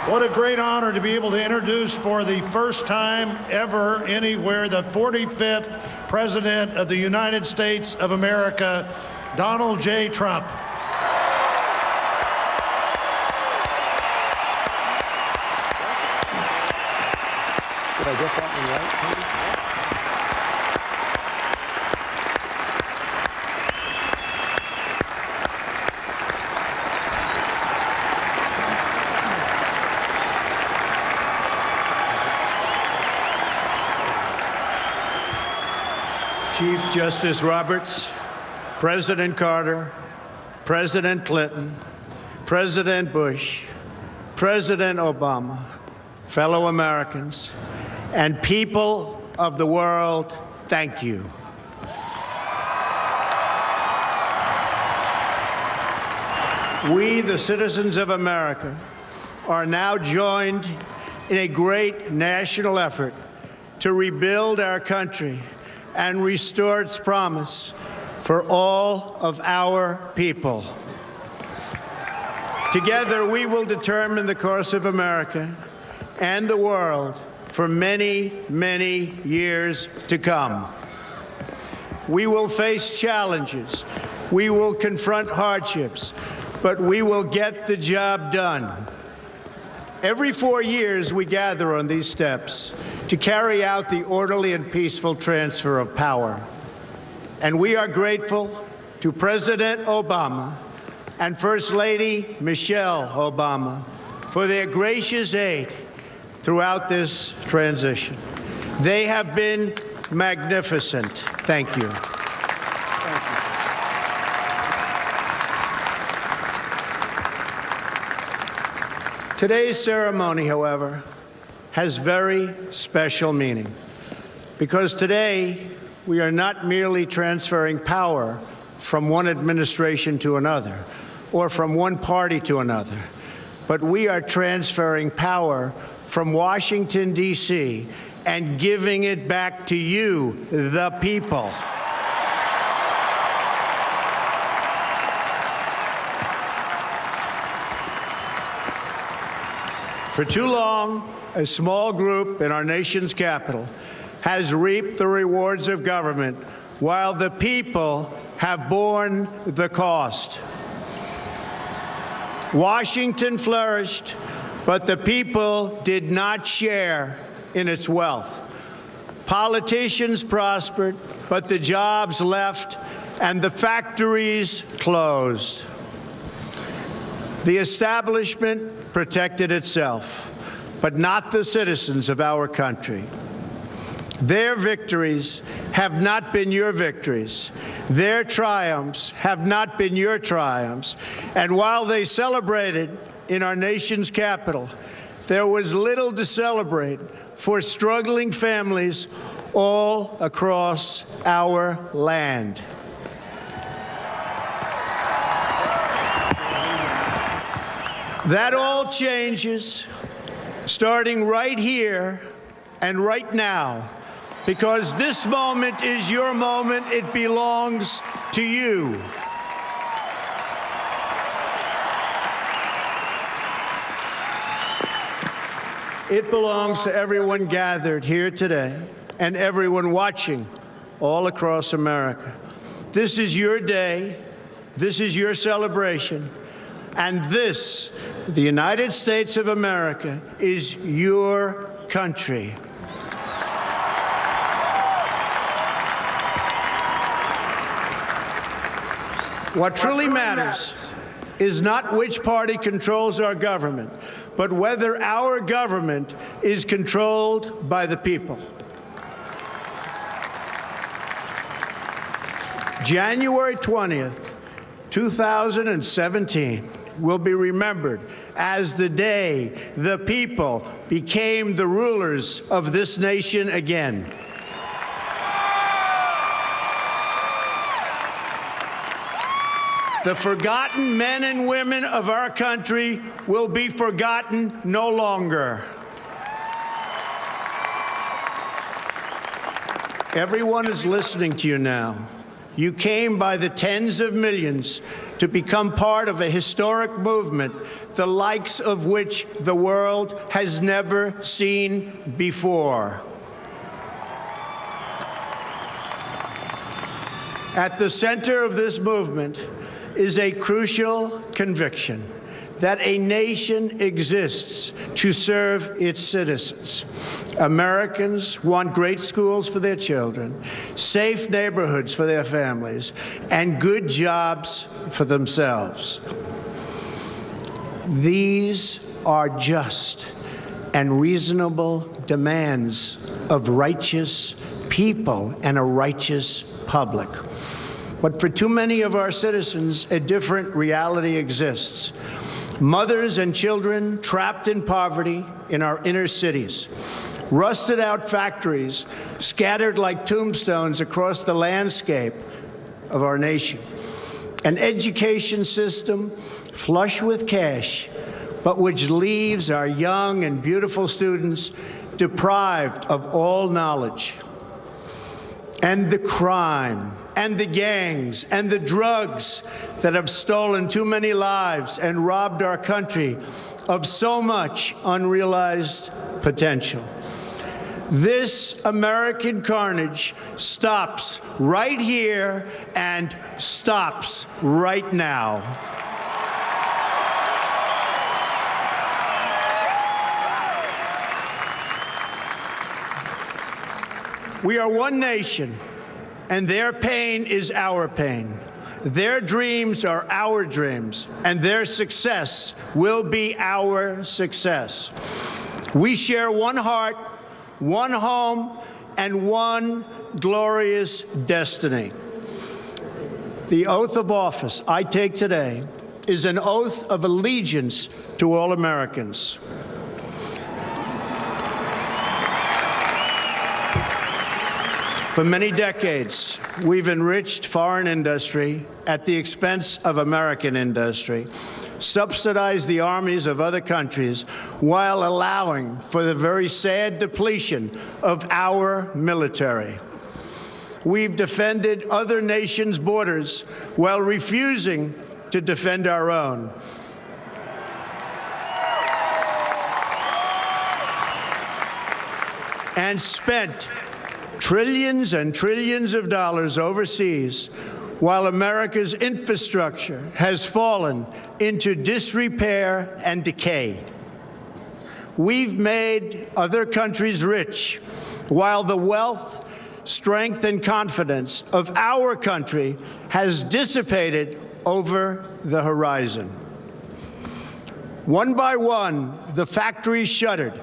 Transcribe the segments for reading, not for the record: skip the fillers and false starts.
What a great honor to be able to introduce for the first time ever anywhere the 45th President of the United States of America, Donald J. Trump. Did I get that one right? Chief Justice Roberts, President Carter, President Clinton, President Bush, President Obama, fellow Americans, and people of the world, thank you. We, the citizens of America, are now joined in a great national effort to rebuild our country and restore its promise for all of our people. Together, we will determine the course of America and the world for many, many years to come. We will face challenges. We will confront hardships, but we will get the job done. Every 4 years, we gather on these steps to carry out the orderly and peaceful transfer of power. And we are grateful to President Obama and First Lady Michelle Obama for their gracious aid throughout this transition. They have been magnificent. Thank you. Today's ceremony, however, has very special meaning because today we are not merely transferring power from one administration to another or from one party to another, but we are transferring power from Washington, D.C., and giving it back to you, the people. For too long, a small group in our nation's capital has reaped the rewards of government while the people have borne the cost. Washington flourished, but the people did not share in its wealth. Politicians prospered, but the jobs left and the factories closed. The establishment protected itself, but not the citizens of our country. Their victories have not been your victories. Their triumphs have not been your triumphs. And while they celebrated in our nation's capital, there was little to celebrate for struggling families all across our land. That all changes starting right here and right now, because this moment is your moment. It belongs to you. It belongs to everyone gathered here today and everyone watching all across America. This is your day. This is your celebration. And this, the United States of America, is your country. What truly matters is not which party controls our government, but whether our government is controlled by the people. January 20th, 2017 will be remembered as the day the people became the rulers of this nation again. The forgotten men and women of our country will be forgotten no longer. Everyone is listening to you now. You came by the tens of millions to become part of a historic movement, the likes of which the world has never seen before. At the center of this movement is a crucial conviction that a nation exists to serve its citizens. Americans want great schools for their children, safe neighborhoods for their families, and good jobs for themselves. These are just and reasonable demands of righteous people and a righteous public. But for too many of our citizens, a different reality exists. Mothers and children trapped in poverty in our inner cities, rusted out factories scattered like tombstones across the landscape of our nation, an education system flush with cash, but which leaves our young and beautiful students deprived of all knowledge. And the crime, and the gangs, and the drugs that have stolen too many lives and robbed our country of so much unrealized potential. This American carnage stops right here and stops right now. We are one nation, and their pain is our pain. Their dreams are our dreams, and their success will be our success. We share one heart, one home, and one glorious destiny. The oath of office I take today is an oath of allegiance to all Americans. For many decades, we've enriched foreign industry at the expense of American industry, subsidized the armies of other countries while allowing for the very sad depletion of our military. We've defended other nations' borders while refusing to defend our own. And spent trillions and trillions of dollars overseas while America's infrastructure has fallen into disrepair and decay. We've made other countries rich while the wealth, strength, and confidence of our country has dissipated over the horizon. One by one, the factories shuttered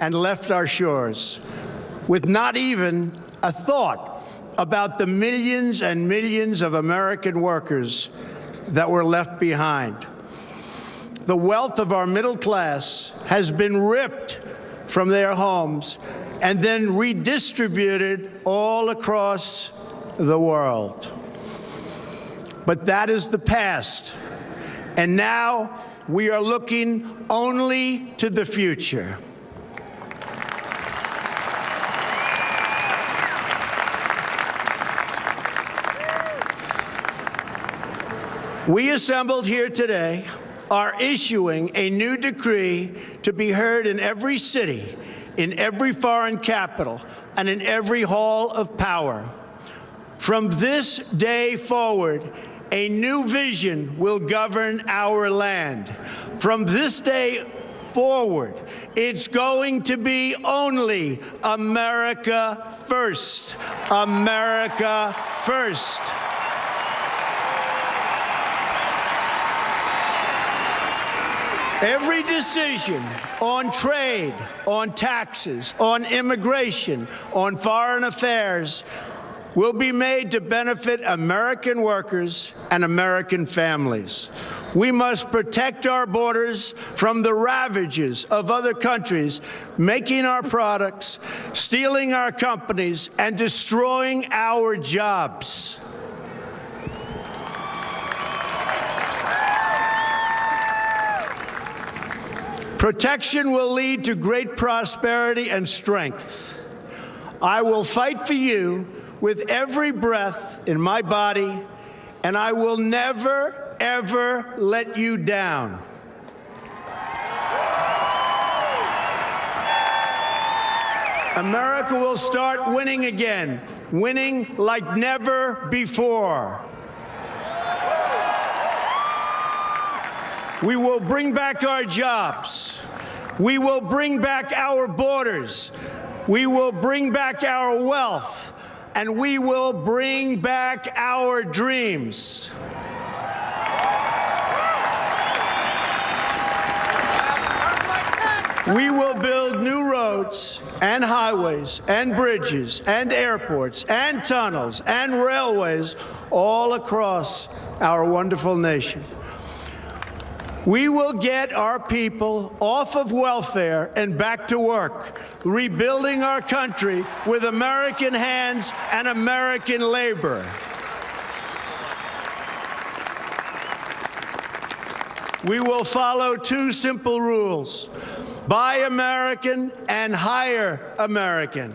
and left our shores, with not even a thought about the millions and millions of American workers that were left behind. The wealth of our middle class has been ripped from their homes and then redistributed all across the world. But that is the past, and now we are looking only to the future. We assembled here today are issuing a new decree to be heard in every city, in every foreign capital, and in every hall of power. From this day forward, a new vision will govern our land. From this day forward, it's going to be only America first. America first. Every decision on trade, on taxes, on immigration, on foreign affairs will be made to benefit American workers and American families. We must protect our borders from the ravages of other countries, making our products, stealing our companies, and destroying our jobs. Protection will lead to great prosperity and strength. I will fight for you with every breath in my body, and I will never, ever let you down. America will start winning again, winning like never before. We will bring back our jobs. We will bring back our borders. We will bring back our wealth. And we will bring back our dreams. We will build new roads and highways and bridges and airports and tunnels and railways all across our wonderful nation. We will get our people off of welfare and back to work, rebuilding our country with American hands and American labor. We will follow two simple rules: buy American and hire American.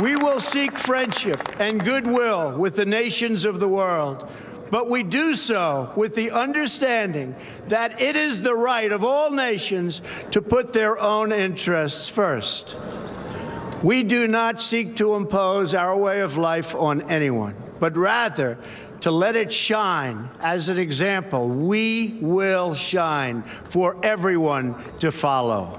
We will seek friendship and goodwill with the nations of the world, but we do so with the understanding that it is the right of all nations to put their own interests first. We do not seek to impose our way of life on anyone, but rather to let it shine as an example. We will shine for everyone to follow.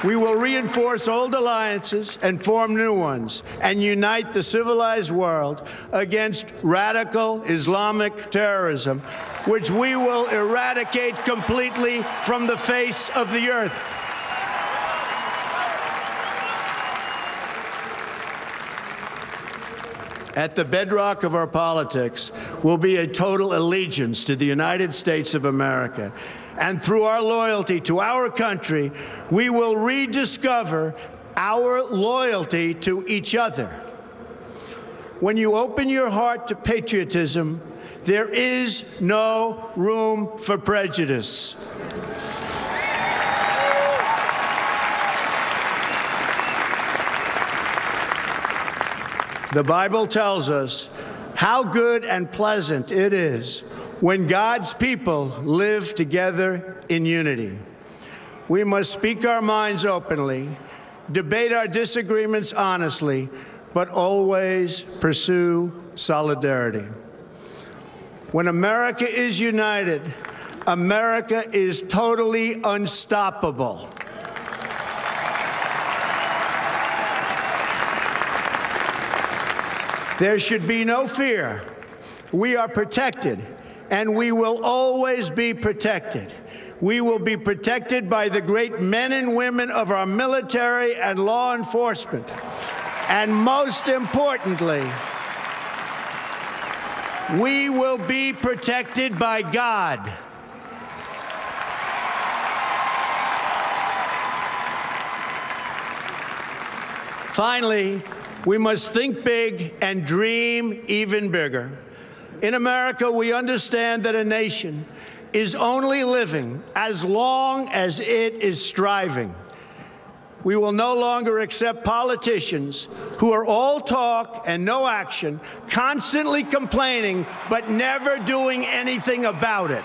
We will reinforce old alliances and form new ones and unite the civilized world against radical Islamic terrorism, which we will eradicate completely from the face of the earth. At the bedrock of our politics will be a total allegiance to the United States of America. And through our loyalty to our country, we will rediscover our loyalty to each other. When you open your heart to patriotism, there is no room for prejudice. The Bible tells us how good and pleasant it is when God's people live together in unity. We must speak our minds openly, debate our disagreements honestly, but always pursue solidarity. When America is united, America is totally unstoppable. There should be no fear. We are protected, and we will always be protected. We will be protected by the great men and women of our military and law enforcement. And most importantly, we will be protected by God. Finally, we must think big and dream even bigger. In America, we understand that a nation is only living as long as it is striving. We will no longer accept politicians who are all talk and no action, constantly complaining but never doing anything about it.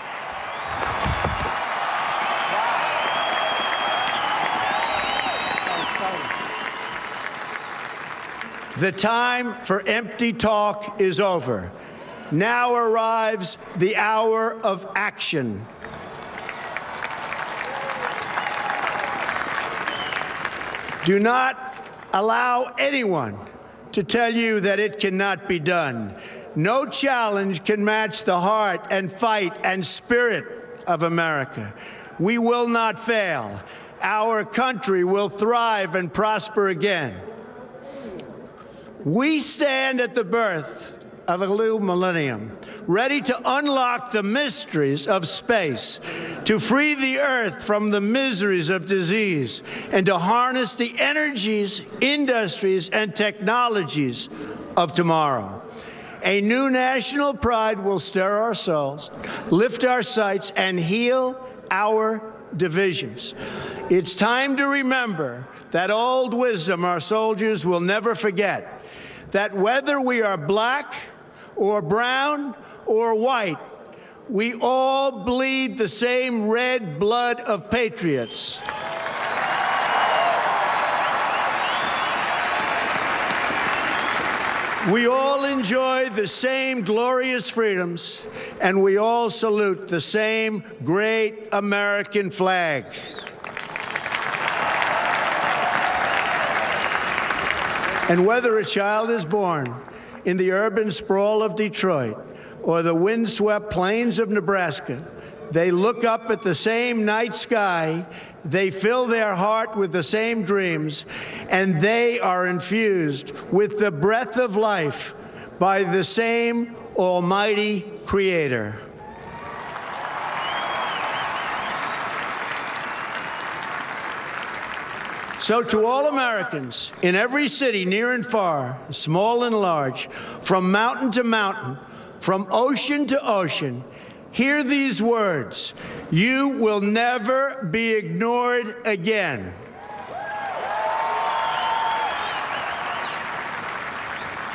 The time for empty talk is over. Now arrives the hour of action. Do not allow anyone to tell you that it cannot be done. No challenge can match the heart and fight and spirit of America. We will not fail. Our country will thrive and prosper again. We stand at the birth of a new millennium, ready to unlock the mysteries of space, to free the earth from the miseries of disease, and to harness the energies, industries, and technologies of tomorrow. A new national pride will stir our souls, lift our sights, and heal our divisions. It's time to remember that old wisdom our soldiers will never forget, that whether we are black or brown or white, we all bleed the same red blood of patriots. We all enjoy the same glorious freedoms, and we all salute the same great American flag. And whether a child is born in the urban sprawl of Detroit or the windswept plains of Nebraska, they look up at the same night sky, they fill their heart with the same dreams, and they are infused with the breath of life by the same almighty Creator. So to all Americans in every city, near and far, small and large, from mountain to mountain, from ocean to ocean, hear these words: you will never be ignored again.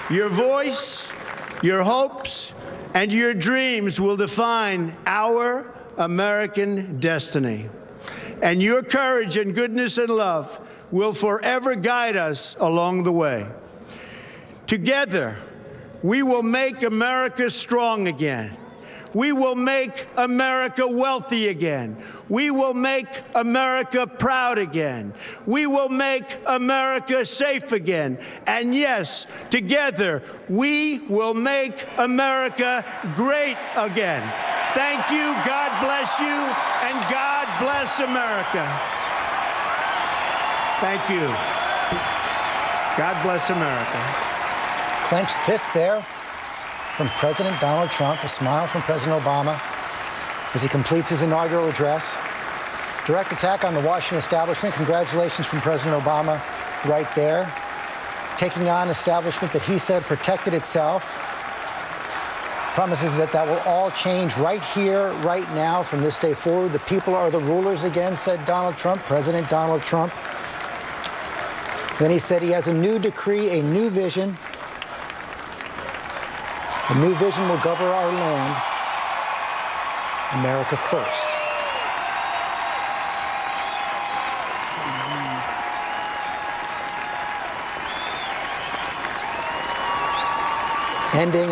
Your voice, your hopes, and your dreams will define our American destiny. And your courage and goodness and love will forever guide us along the way. Together, we will make America strong again. We will make America wealthy again. We will make America proud again. We will make America safe again. And yes, together, we will make America great again. Thank you, God bless you, and God bless America. Thank you. God bless America. Clenched fist there from President Donald Trump, a smile from President Obama as he completes his inaugural address. Direct attack on the Washington establishment. Congratulations from President Obama right there. Taking on establishment that he said protected itself. Promises that will all change right here, right now, from this day forward. The people are the rulers again, said Donald Trump, President Donald Trump. Then he said he has a new decree, a new vision. The new vision will govern our land, America first. Ending